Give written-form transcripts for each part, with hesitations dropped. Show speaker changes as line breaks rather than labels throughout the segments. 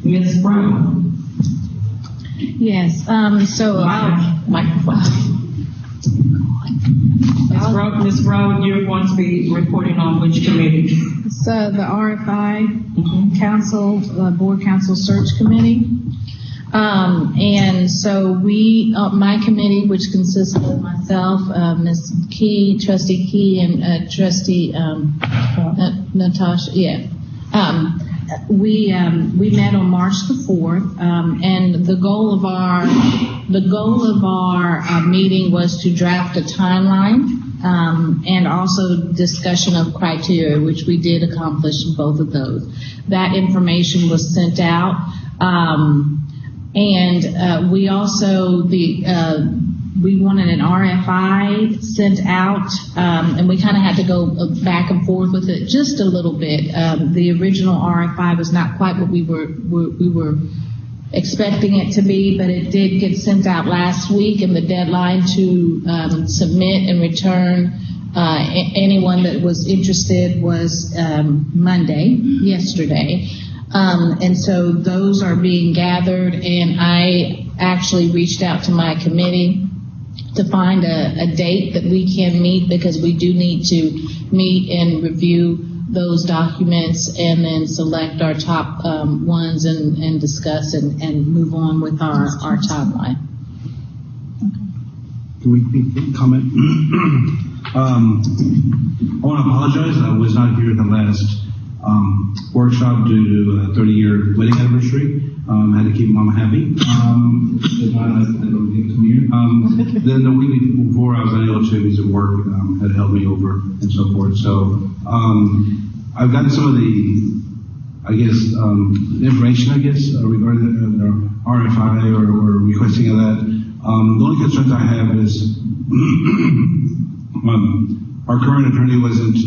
Ms. Breaux.
Yes,
Microphone. Ms. Breaux, you're going to be reporting on which committee?
So the RFI Counsel, Board Counsel Search Committee. And so we, my committee, which consists of myself, Ms. Key, Trustee Key, and Trustee Natasha. Yeah. We met on March the 4th, and the goal of our meeting was to draft a timeline and also discussion of criteria, which we did accomplish both of those. That information was sent out, and we also we wanted an RFI sent out, and we kind of had to go back and forth with it just a little bit. The original RFI was not quite what we were expecting it to be, but it did get sent out last week, and the deadline to submit and return anyone that was interested was Monday, yesterday. And so those are being gathered, and I actually reached out to my committee to find a date that we can meet, because we do need to meet and review those documents and then select our top ones and discuss and move on with our timeline.
Can we comment? I want to apologize. I was not here at the last workshop due to a 30-year wedding anniversary. I had to keep Mama happy. Then the week before, I was unable to because of work had held me over and so forth. So I've gotten some of the, information, regarding the RFI or requesting of that. The only concerns I have is our current attorney wasn't.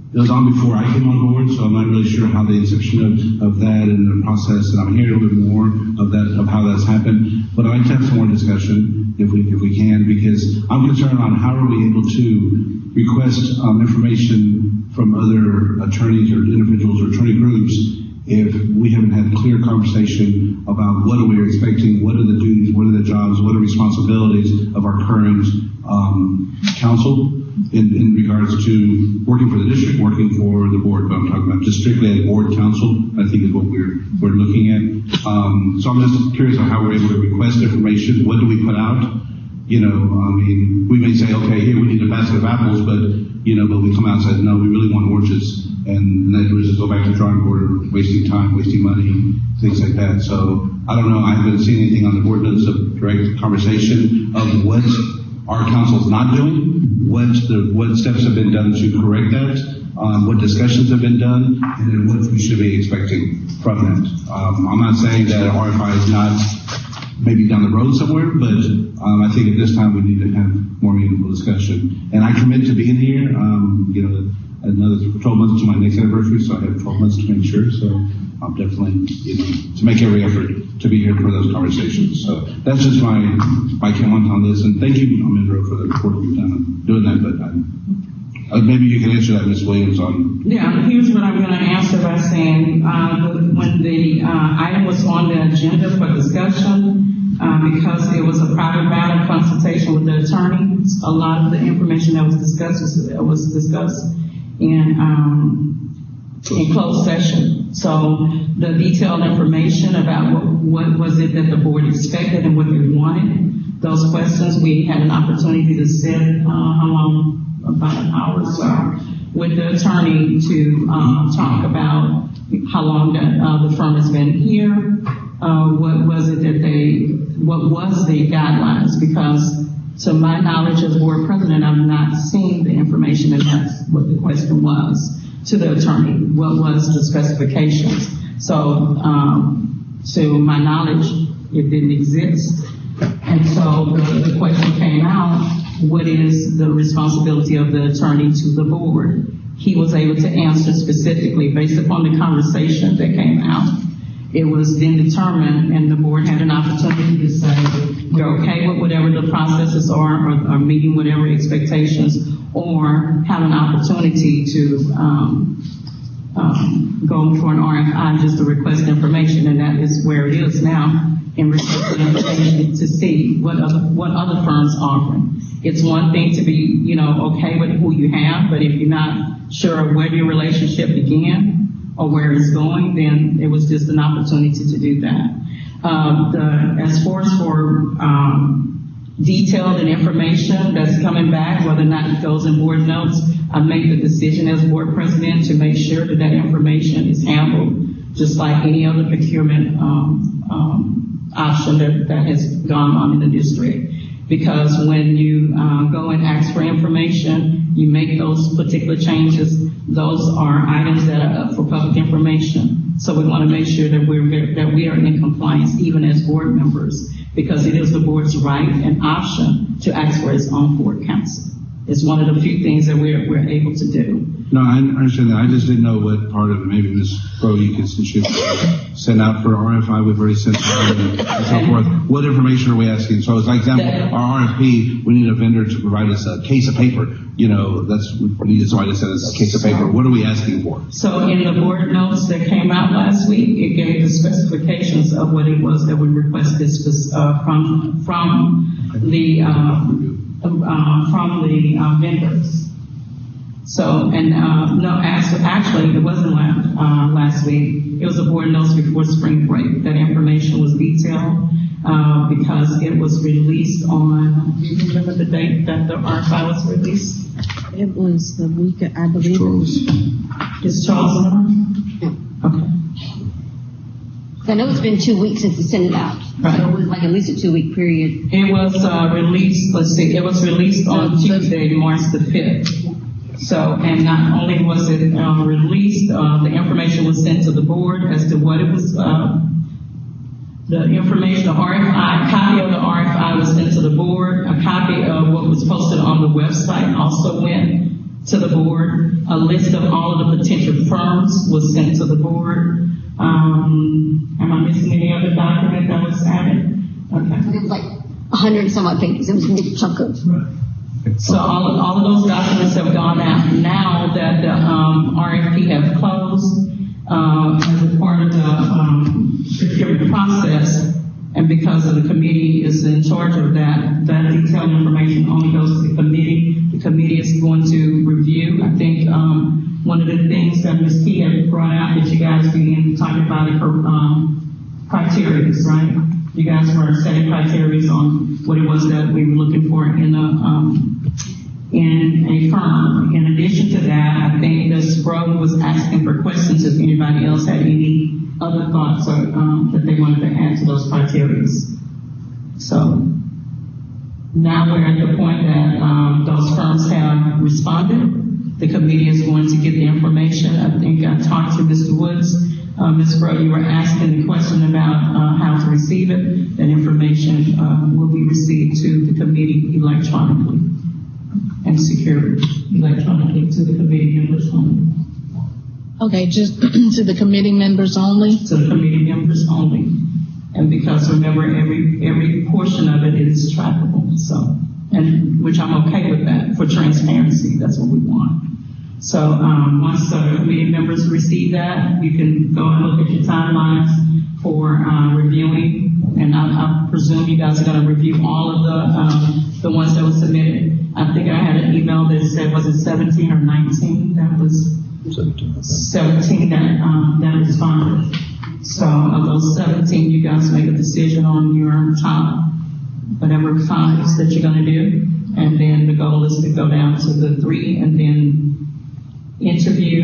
It was on before I came on board, so I'm not really sure how the inception of that and the process, and I'm hearing a little bit more of how that's happened. But I'd like to have some more discussion if we can, because I'm concerned on how are we able to request information from other attorneys or individuals or attorney groups if we haven't had a clear conversation about what are we expecting, what are the duties, what are the jobs, what are responsibilities of our current counsel in regards to working for the district, working for the board. But I'm talking about just strictly a board counsel, I think is what we're looking at. So I'm just curious on how we're able to request information. What do we put out? We may say, okay, here we need a basket of apples, but we come out and say, no, we really want oranges. And then we just go back to the drawing board, wasting time, wasting money, things like that. So I don't know. I haven't seen anything on the board notes of direct conversation of what our council's not doing, what steps have been done to correct that, what discussions have been done, and then what we should be expecting from that. I'm not saying that RFI is not maybe down the road somewhere, but I think at this time we need to have more meaningful discussion. And I commit to being here, another 12 months to my next anniversary, so I have 12 months to make sure. So I'm definitely, to make every effort to be here for those conversations. So that's just my comment on this. And thank you, Monroe, for the report you've done on doing that. But maybe you can answer that, Ms. Williams, on.
Yeah, here's what I'm going to answer by saying when the item was on the agenda for discussion, because it was a private matter consultation with the attorney, a lot of the information that was discussed was discussed in closed session. So the detailed information about what was it that the board expected and what they wanted, those questions, we had an opportunity to sit how long? About an hour or so with the attorney to talk about how long the firm has been here, what was the guidelines, because to my knowledge as board president, I've not seen the information, and that's what the question was to the attorney. What was the specifications? So to my knowledge, it didn't exist. And so the question came out, what is the responsibility of the attorney to the board? He was able to answer specifically based upon the conversation that came out. It was then determined, and the board had an opportunity to say, we're okay with whatever the processes are, or meeting whatever expectations, or have an opportunity to go for an RFI just to request information, and that is where it is now in requesting information to see what other firms offering. It's one thing to be, okay with who you have, but if you're not sure where your relationship began or where it's going, then it was just an opportunity to do that. As far as for detailed and information that's coming back, whether or not it goes in board notes, I make the decision as board president to make sure that that information is handled just like any other procurement option that has gone on in the district. Because when you go and ask for information, you make those particular changes, those are items that are up for public information. So we want to make sure that we are in compliance even as board members, because it is the board's right and option to ask for its own board counsel. It's one of the few things that we're able to do.
No, I understand that. I just didn't know what part of it. Maybe Ms. Breaux, you could send out for RFI. We've already sent out and so forth. What information are we asking? So, as an example, our RFP, we need a vendor to provide us a case of paper. We needed somebody to send us a case of paper. What are we asking for?
So, in the board notes that came out last week, it gave the specifications of what it was that we requested from the vendors. So, and actually, it wasn't last week. It was a board notes before spring break. That information was detailed because it was released on. Do you remember the date that the RFI was released?
It was the week, I believe.
Is Charles on?
Yeah.
Okay.
I know it's been 2 weeks since we sent it out.
Right.
So it was like at least a 2-week period.
It was released. Let's see. It was released on Tuesday, March the 5th. So, and not only was it released, the information was sent to the board as to what it was, the information, the RFI, a copy of the RFI was sent to the board, a copy of what was posted on the website also went to the board, a list of all of the potential firms was sent to the board. Am I missing any other document that was added? Okay.
It was like 100 and some odd pages. It was a big chunk of.
So all of those documents have gone out. Now that the RFP have closed as a part of the procurement process, and because of the committee is in charge of that detailed information only goes to the committee. The committee is going to review. I think one of the things that Ms. T had brought out that you guys began to talk about her criteria, right? You guys were setting criteria on what it was that we were looking for in a firm. In addition to that, I think Ms. Breaux was asking for questions if anybody else had any other thoughts or that they wanted to add to those criteria. So now we're at the point that those firms have responded. The committee is going to get the information. I think I talked to Mr. Woods. Ms. Breaux, you were asking the question about how to receive it. That information will be received to the committee electronically and secured electronically to the committee members only.
Okay, just to the committee members only?
To the committee members only. And because remember, every portion of it is trackable. So, and which I'm okay with that for transparency. That's what we want. So once the committee members receive that, you can go and look at your timelines for reviewing. And I presume you guys are going to review all of the ones that were submitted. I think I had an email that said, was it 17 or 19? That was 17 that responded. So of those 17, you guys make a decision on your top, whatever 5 that you're going to do. And then the goal is to go down to the 3 and then interview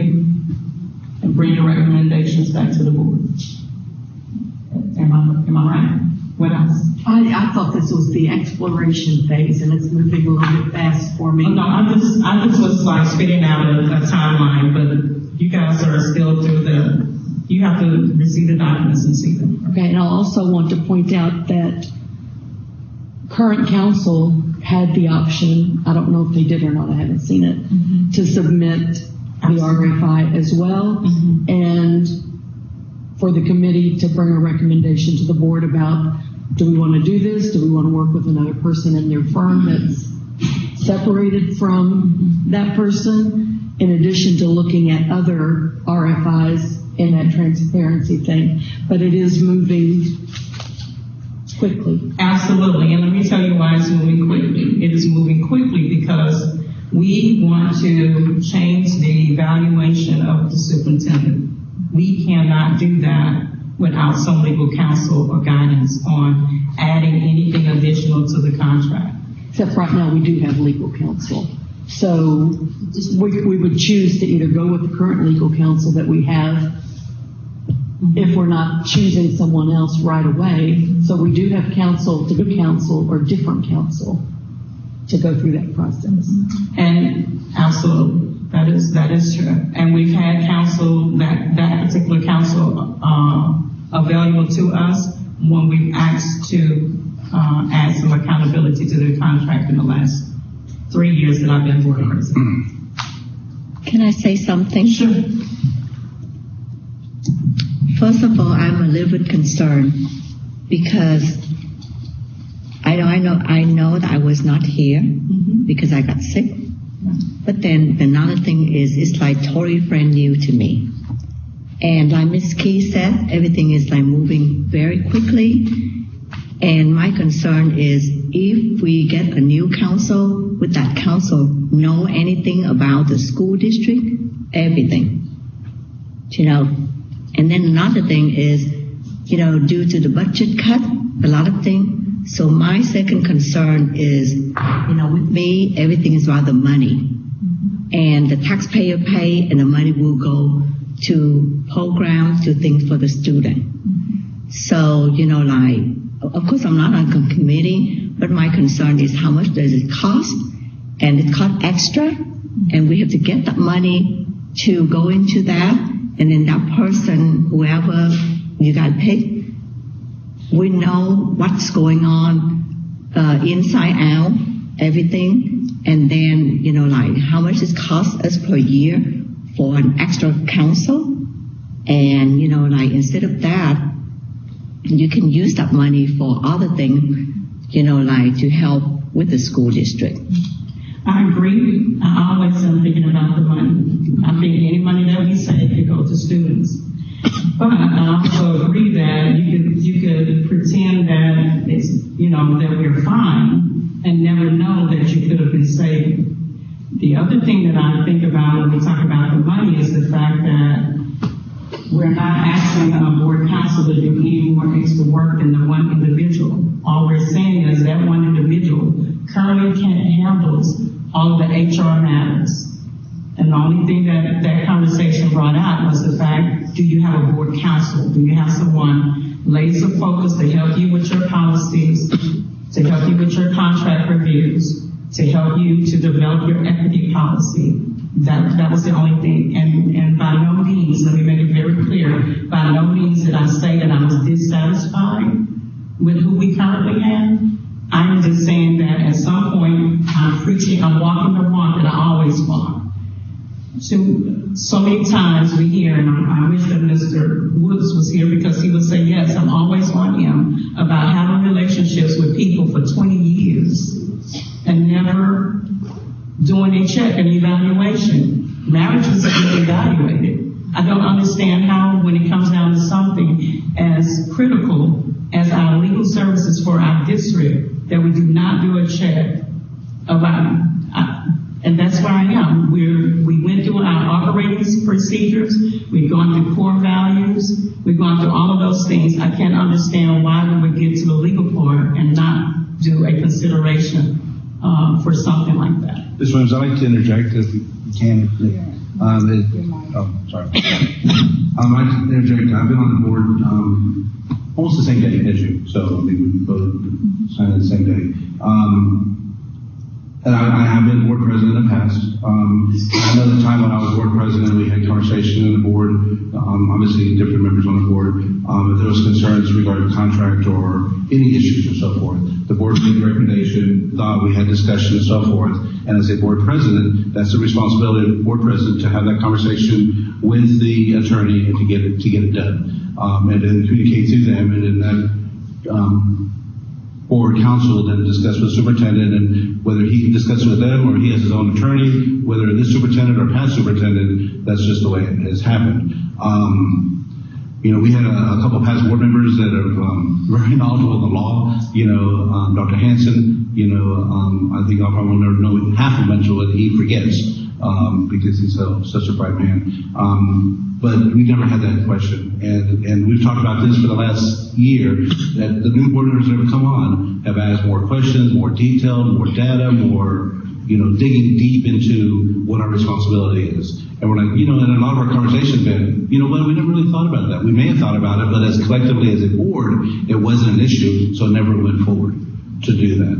and bring the recommendations back to the board. Am I right? What else?
I thought this was the exploration phase, and it's moving a little bit fast for me.
Oh, no, I just was like spitting out a timeline, but you guys are still through you have to receive the documents and see them.
Okay, and I also want to point out that current counsel had the option, I don't know if they did or not, I haven't seen it, to submit the RFI as well, and for the committee to bring a recommendation to the board about, do we want to do this? Do we want to work with another person in their firm that's separated from that person? in addition to looking at other RFIs in that transparency thing, but it is moving quickly.
Absolutely, and let me tell you why it's moving quickly. It is moving quickly because we want to change the evaluation of the superintendent. We cannot do that without some legal counsel or guidance on adding anything additional to the contract.
Except right now we do have legal counsel. So we would choose to either go with the current legal counsel that we have if we're not choosing someone else right away. So we do have counsel to go counsel or different counsel to go through that process.
And absolutely, that is true. And we've had counsel, that particular counsel available to us when we've asked to add some accountability to the contract in the last 3 years that I've been board president.
Can I say something?
Sure.
First of all, I'm a little bit concerned because I know that I was not here because I got sick. But then another thing is, it's like totally brand new to me. And like Ms. Key said, everything is like moving very quickly. And my concern is if we get a new council, would that council know anything about the school district? Everything. You know. And then another thing is, you know, due to the budget cut, a lot of things. So my second concern is, you know, with me, everything is about the money. And the taxpayer pay and the money will go to programs, to things for the student. So, you know, like, of course I'm not on the committee, but my concern is how much does it cost? And it costs extra, and we have to get that money to go into that. And then that person, whoever you got picked, we know what's going on inside out, everything. And then, you know, like how much it costs us per year for an extra counsel. And, you know, like instead of that, you can use that money for other things, you know, like to help with the school district.
I agree. I always am thinking about the money. I think any money that we save could go to students. But I also agree that you could pretend that it's, you know, that we're fine and never know that you could have been saving. The other thing that I think about when we talk about the money is the fact that we're not asking a board council to do any more extra work than the one individual. All we're saying is that one individual currently handles all of the HR matters. And the only thing that conversation brought out was the fact, do you have a board counsel? Do you have someone laser focused to help you with your policies, to help you with your contract reviews, to help you to develop your equity policy? That was the only thing. And by no means, let me make it very clear, by no means did I say that I was dissatisfied with who we currently have. I'm just saying that at some point I'm walking the walk that I always walk. So many times we hear, and I wish that Mr. Woods was here because he would say, yes, I'm always on him about having relationships with people for 20 years and never doing a check and evaluation. Marriages are being evaluated. I don't understand how, when it comes down to something as critical as our legal services for our district, that we do not do a check about, and that's where I am. We went through our operating procedures. We've gone through core values. We've gone through all of those things. I can't understand why we would get to the legal part and not do a consideration for something like that.
Ms. Williams, I'd like to interject if you can. Sorry. I'd like to interject. I've been on the board almost the same day as you, so we both signed the same day. And I have been board president in the past. I know the time when I was board president, we had conversation in the board, obviously different members on the board, if there was concerns regarding contract or any issues or so forth. The board made a recommendation, we had discussion and so forth. And as a board president, that's the responsibility of the board president to have that conversation with the attorney and to get it done. And then communicate to them, and then that board counsel then discuss with superintendent, and whether he discusses with them or he has his own attorney, whether this superintendent or past superintendent, that's just the way it has happened. We had a couple of past board members that are very knowledgeable of the law. Dr. Hanson, I think I'll probably never know half of what he forgets because he's such a bright man. But we never had that question. And we've talked about this for the last year, that the new board members that have come on have asked more questions, more detail, more data, more, digging deep into what our responsibility is. And we're like, and a lot of our conversations been, we never really thought about that. We may have thought about it, but as collectively as a board, it wasn't an issue, so it never went forward to do that.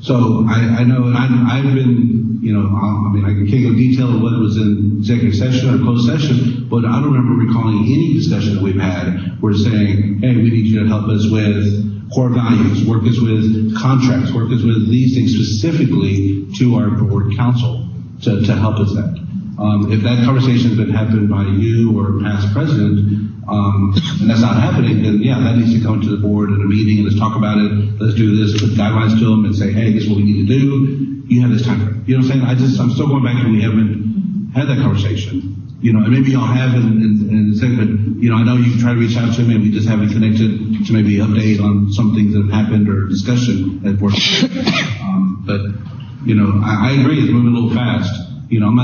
So I know, and I've been, I can't go detail of what was in executive session or closed session, but I don't remember recalling any discussion that we've had. We're saying, hey, we need you to help us with core values, work us with contracts, work us with these things specifically to our board council to help us that. If that conversation has been happened by you or past president, and that's not happening, then yeah, that needs to come to the board in a meeting and let's talk about it. Let's do this, put guidelines to them and say, hey, this is what we need to do. You have this time frame. You know what I'm saying? I'm still going back to we haven't had that conversation. And maybe y'all have in segment, I know you try to reach out to me and we just haven't connected to maybe update on some things that have happened or discussion at board. But, I agree, it's moving a little fast. I'm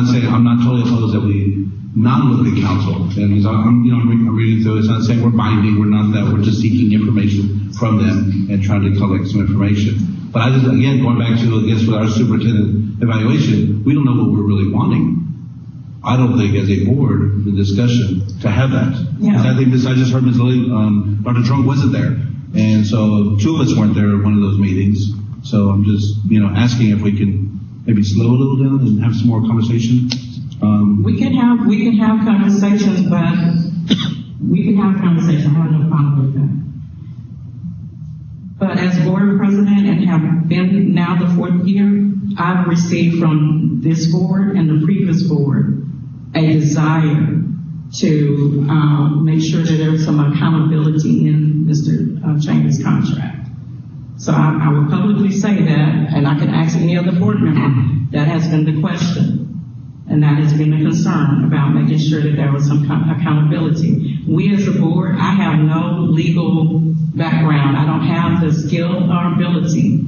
not totally opposed that we not look at council. And I'm reading through it. It's not saying we're binding. We're not that. We're just seeking information from them and trying to collect some information. But I just, again, going back to, with our superintendent evaluation, we don't know what we're really wanting. I don't think as a board, the discussion to have that. Yeah. I think I just heard Ms. Lily, Dr. Truong wasn't there. And so two of us weren't there at one of those meetings. So I'm just, asking if we can maybe slow a little down and have some more conversation.
We can have conversations, but we can have conversations. I have no problem with that. But as board president and have been now the 4th year, I've received from this board and the previous board a desire to make sure that there's some accountability in Mr. Chambers' contract. So I will publicly say that, and I can ask any other board member, that has been the question. And that has been the concern about making sure that there was some accountability. We as a board, I have no legal background. I don't have the skill or ability.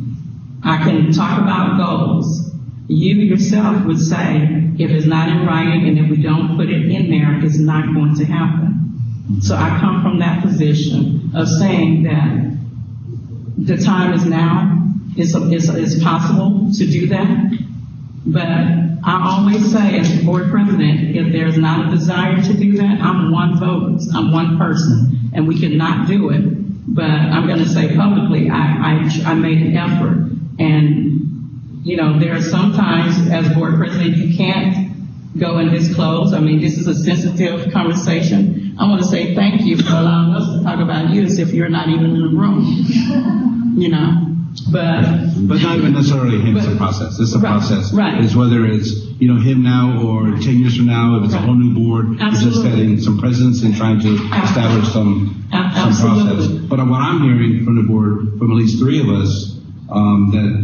I can talk about goals. You yourself would say, if it's not in writing and if we don't put it in there, it's not going to happen. So I come from that position of saying that the time is now. It's possible to do that. But I always say, as board president, if there's not a desire to do that, I'm one vote, I'm one person, and we cannot do it. But I'm going to say publicly, I made an effort. And, there are sometimes, as board president, you can't go and disclose. I mean, this is a sensitive conversation. I want to say thank you for allowing us to talk about you as if you're not even in the room, But
not even necessarily him. It's a process. It's a process.
Right.
It's whether it's him now or 10 years from now, if it's a whole new board, it's just setting some presence and trying to establish some process. But what I'm hearing from the board, from at least 3 of us, that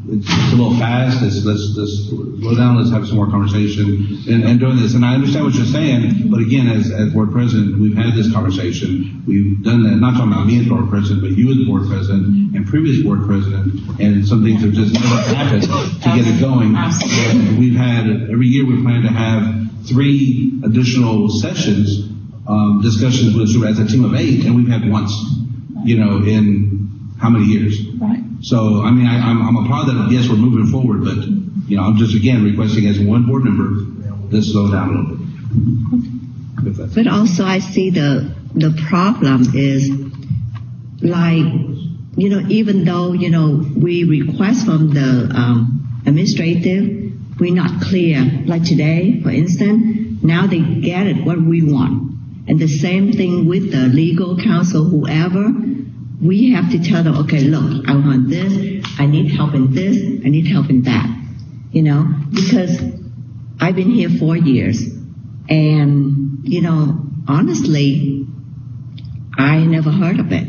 it's a little fast. Let's slow down. Let's have some more conversation and doing this. And I understand what you're saying, but again, as board president, we've had this conversation. We've done that. Not talking about me as board president, but you as board president and previous board president. And some things have just never happened to get it going. And we've had every year we plan to have 3 additional sessions, discussions with as a team of 8, and we've had once, in how many years?
Right.
So, I mean, I'm applaud that, yes, we're moving forward, but, I'm just, again, requesting as one board member, let's slow down a little bit.
But also I see the problem is, like, even though, we request from the administrative, we're not clear. Like today, for instance, now they get it, what we want. And the same thing with the legal counsel, whoever. We have to tell them, okay, look, I want this, I need help in this, I need help in that, because I've been here 4 years and, honestly, I never heard of it.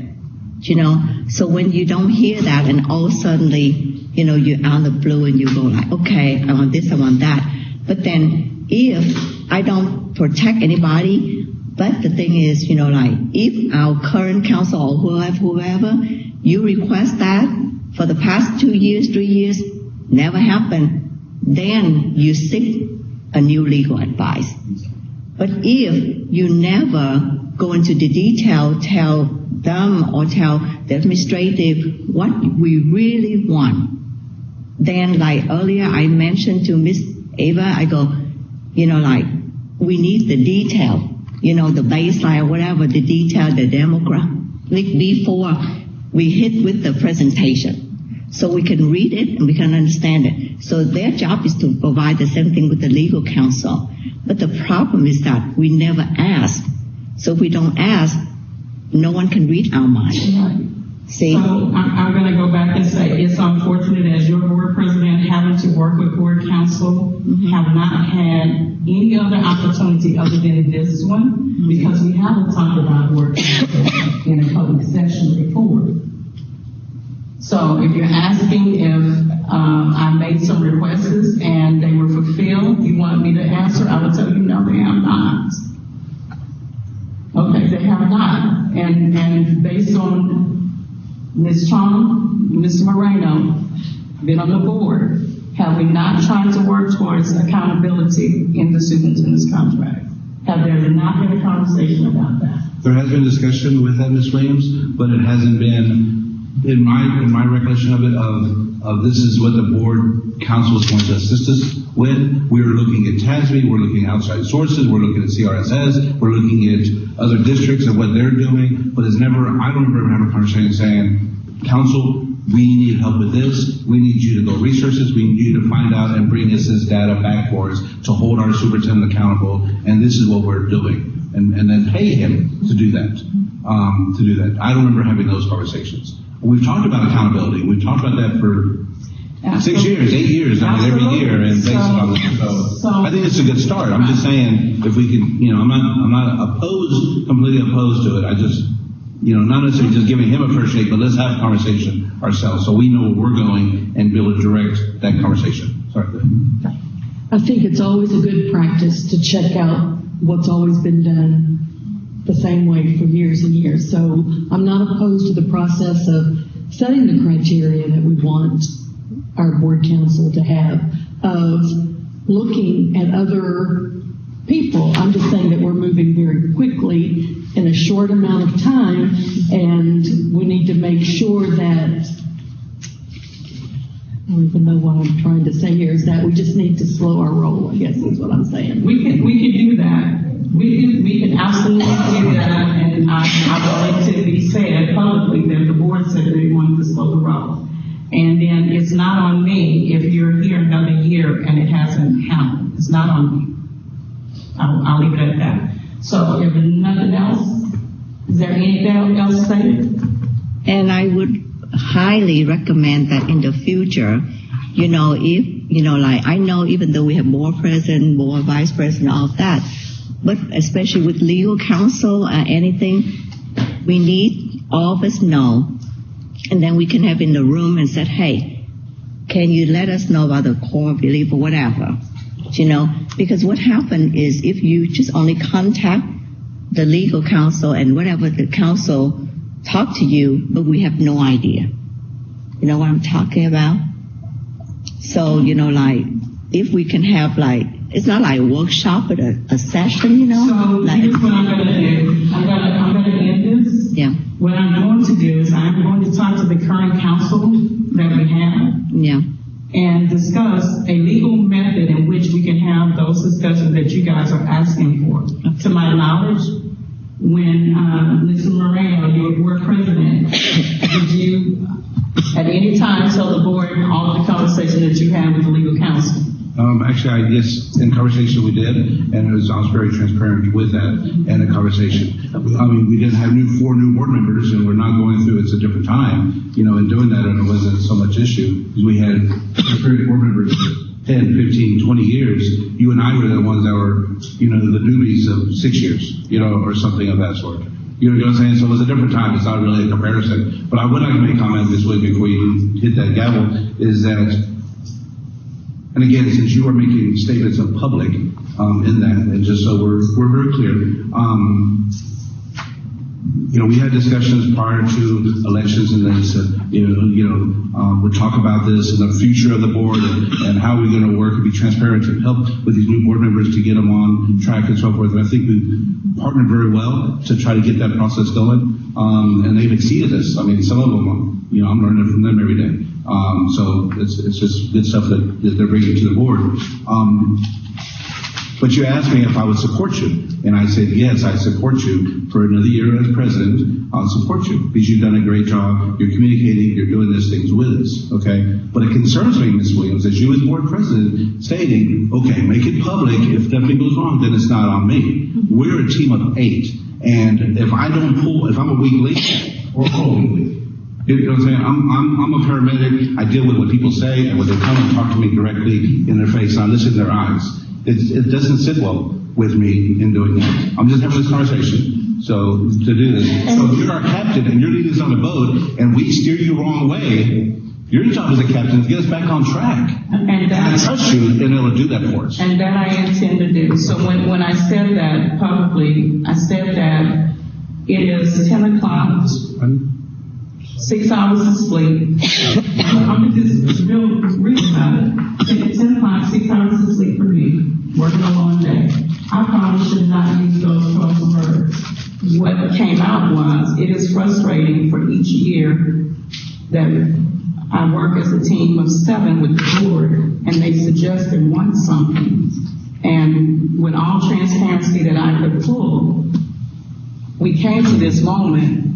you know. So when you don't hear that, and all suddenly, you know, you're out of the blue and you go like, okay, I want this, I want that. But then if I don't protect anybody, but the thing is, you know, like if our current counsel or whoever, you request that for the past 2 years, 3 years, never happened, then you seek a new legal advice. But if you never go into the detail, tell them or tell the administrative what we really want, then like earlier I mentioned to Miss Ava, I go, you know, like we need the detail, you know, the baseline or whatever, the detail, the demographic before we hit with the presentation. So we can read it and we can understand it. So their job is to provide the same thing with the legal counsel. But the problem is that we never ask. So if we don't ask, no one can read our mind.
Right.
See?
So I'm going to go back and say it's unfortunate as your board president having to work with board counsel, have not had any other opportunity other than this one, because we haven't talked about board counsel in a public session before. So if you're asking if I made some requests and they were fulfilled, you want me to answer, I will tell you no, they have not. Okay, they have not. And based on Ms. Truong, Mr. Moreno, been on the board, have we not tried to work towards accountability in the superintendent's contract? Have there not been a conversation about that?
There has been discussion with that, Ms. Williams, but it hasn't been, in my recollection of it, of this is what the board counsel is going to assist us with. We're looking at TASB, we're looking at outside sources, we're looking at CRSS, we're looking at other districts and what they're doing, but it's never, I don't remember having a conversation saying, counsel, we need help with this, we need you to go research this, we need you to find out and bring us this data back for us to hold our superintendent accountable, and this is what we're doing. And then pay him to do that. I don't remember having those conversations. We've talked about accountability. We've talked about that for 6 years, 8 years, I mean, every year, and based on this. So I think it's a good start. I'm just saying, if we can, you know, I'm not completely opposed to it. I just, you know, not necessarily just giving him a first shake, but let's have a conversation ourselves so we know where we're going and be able to direct that conversation. Sorry.
I think it's always a good practice to check out what's always been done the same way for years and years. So I'm not opposed to the process of setting the criteria that we want our board counsel to have, of looking at other people. I'm just saying that we're moving very quickly in a short amount of time, and we need to make sure that, I don't even know what I'm trying to say here, is that we just need to slow our roll, I guess is what I'm saying.
We can do that. We can absolutely do that, and I would like to be said publicly that the board said they wanted to slow the roll. And then it's not on me if you're here another year and it hasn't happened. It's not on me. I'll leave it at that. So if there's nothing else, is there anything else stated?
And I would highly recommend that in the future, you know, if, you know, like I know even though we have more president, more vice president, all of that, but especially with legal counsel or anything, we need all of us know, and then we can have in the room and said, hey, can you let us know about the core belief or whatever, you know, because what happened is if you just only contact the legal counsel and whatever the counsel talk to you, but we have no idea. You know what I'm talking about? So, you know, like, if we can have, like, it's not like a workshop, but a session, you know?
So
like,
here's what I'm going to do. I'm going to end this.
Yeah.
What I'm going to do is I'm going to talk to the current counsel that we have.
Yeah.
And discuss a legal method in which we can have those discussions that you guys are asking for. Okay. To my knowledge, when Mr. Moreno, your board president, did you at any time tell the board all of the conversation that you had with the legal counsel?
Actually, yes, in conversation we did, and I was very transparent with that and the conversation. I mean, we didn't have 4 new board members, and we're not going through, it's a different time, you know, in doing that, and it wasn't so much issue, because we had experienced board members for 10, 15, 20 years. You and I were the ones that were, you know, the newbies of 6 years, you know, or something of that sort. You know what I'm saying? So it was a different time. It's not really a comparison. But I would like to make a comment this way before you hit that gavel, is that, and again, since you are making statements of public in that, and just so we're very clear, you know, we had discussions prior to elections, and they said, we'll talk about this and the future of the board and how we're going to work and be transparent to help with these new board members to get them on track and so forth. And I think we partnered very well to try to get that process going. And they've exceeded us. I mean, some of them, you know, I'm learning from them every day. So it's just good stuff that they're bringing to the board. But you asked me if I would support you, and I said, yes, I support you for another year as president. I'll support you because you've done a great job. You're communicating, you're doing these things with us, okay? But it concerns me, Ms. Williams, as you as board president stating, okay, make it public. If something goes wrong, then it's not on me. We're a team of 8, and if I don't pull, if I'm a weak link, or a weak link. You know what I'm saying? I'm a paramedic. I deal with what people say, and when they come and talk to me directly in their face, and I listen to their eyes. It doesn't sit well with me in doing that. I'm just having this conversation. So to do this. So if you're our captain and you're leading us on the boat and we steer you the wrong way, your job as a captain is to get us back on track. And I trust you and able to do that for us.
And that I intend to do. So when I said that publicly, I said that it is 10 o'clock, 6 hours of sleep. I'm just real about it. 10 o'clock, 6 hours of sleep for me, working a long day. I probably should not use those 12 words. What came out was, it is frustrating for each year that I work as a team of 7 with the board, and they suggest and want something. And with all transparency that I could pull, we came to this moment.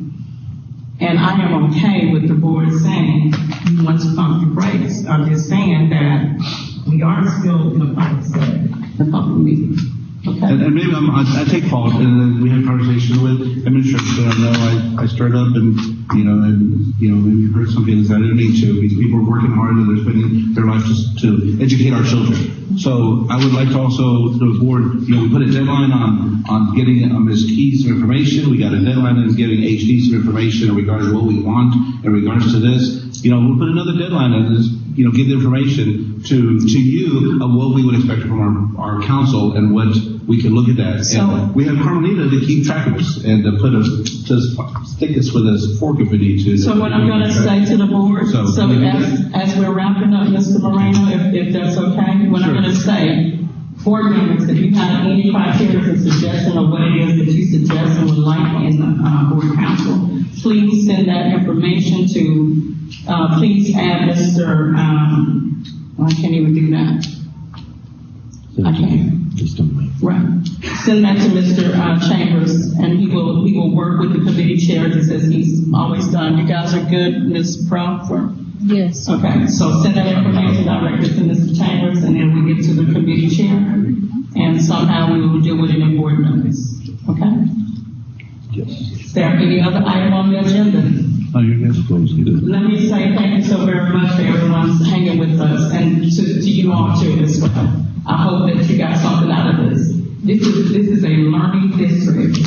And I am okay with the board saying, you want to pump your brakes. I'm just saying that we are still in a public setting, a public meeting. Okay.
And maybe I take fault, and we had conversation with administration. I know I stirred up, and maybe hurt some feelings. I didn't need to, because people are working hard and they're spending their life just to educate our children. So I would like to also, the board, we put a deadline on getting Ms. Keys some information. We got a deadline on getting HD some information in regards to what we want in regards to this. We'll put another deadline on this. Give the information to you of what we would expect from our council and what we can look at that. So, and we have Carmelita to keep track of us and to stick us with us fork if we need to.
So what I'm going to say to the board, so as we're wrapping up, Mr. Moreno, if that's okay, what I'm going to say, board members, if you have any criteria or suggestion of what it is that you suggest and would like in the board council, please send that information to, please add Mr. I can't even do that. I can't. Right. Send that to Mr. Chambers, and he will work with the committee chair just as he's always done. You guys are good, Ms. Brown?
Yes.
Okay, so send that information directly to Mr. Chambers, and then we get to the committee chair, and somehow we will deal with it in board members. Okay?
Yes.
Is there any other item on the agenda?
Oh, you're guys close.
Let me say thank you so very much for everyone hanging with us, and to you all too as well. I hope that you got something out of this. This is a learning district.